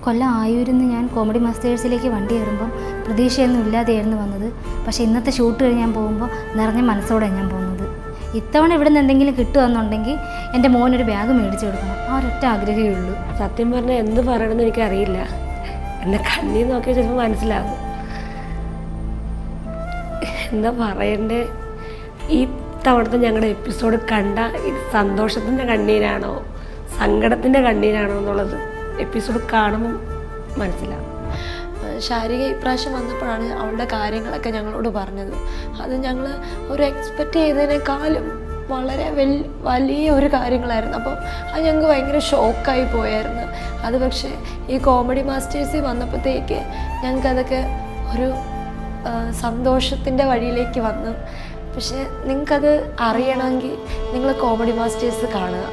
കൊല്ലം ആയൂരിന്ന് ഞാൻ കോമഡി മാസ്റ്റേഴ്സിലേക്ക് വണ്ടി കയറുമ്പം പ്രതീക്ഷയൊന്നും ഇല്ലാതെയായിരുന്നു വന്നത്. പക്ഷേ ഇന്നത്തെ ഷൂട്ട് കഴിഞ്ഞ് ഞാൻ പോകുമ്പോൾ നിറഞ്ഞ മനസ്സോടെ ഞാൻ പോകുന്നത്. ഇത്തവണ ഇവിടെ നിന്ന് എന്തെങ്കിലും കിട്ടുകയെന്നുണ്ടെങ്കിൽ എൻ്റെ മോനൊരു ബാഗ് മേടിച്ചു കൊടുക്കണം. ആ ഒരൊറ്റ ആഗ്രഹമേ ഉള്ളൂ. സത്യം പറഞ്ഞാൽ എന്ത് പറയണമെന്ന് എനിക്കറിയില്ല. എന്നെ കണ്ണീർ നോക്കിയാൽ ചിലപ്പോൾ മനസ്സിലാകും. എന്താ പറയണ്ടേ? ഈ തവണത്തെ ഞങ്ങളുടെ എപ്പിസോഡ് കണ്ട ഇത് സന്തോഷത്തിൻ്റെ കണ്ണീരാണോ സങ്കടത്തിൻ്റെ കണ്ണീരാണോ എന്നുള്ളത് എപ്പിസോഡ് കാണുമ്പോൾ മനസ്സിലാവും. ശാരിക ഇപ്രാവശ്യം വന്നപ്പോഴാണ് അവളുടെ കാര്യങ്ങളൊക്കെ ഞങ്ങളോട് പറഞ്ഞത്. അത് ഞങ്ങൾ ഒരു എക്സ്പെക്റ്റ് ചെയ്തതിനേക്കാളും വളരെ വലിയ ഒരു കാര്യങ്ങളായിരുന്നു. അപ്പം അത് ഞങ്ങൾക്ക് ഭയങ്കര ഷോക്കായി പോയായിരുന്നു. അത് പക്ഷേ ഈ കോമഡി മാസ്റ്റേഴ്സിൽ വന്നപ്പോഴത്തേക്ക് ഞങ്ങൾക്കതൊക്കെ ഒരു സന്തോഷത്തിൻ്റെ വഴിയിലേക്ക് വന്നു. പക്ഷേ നിങ്ങൾക്കത് അറിയണമെങ്കിൽ നിങ്ങൾ കോമഡി മാസ്റ്റേഴ്സ് കാണുക.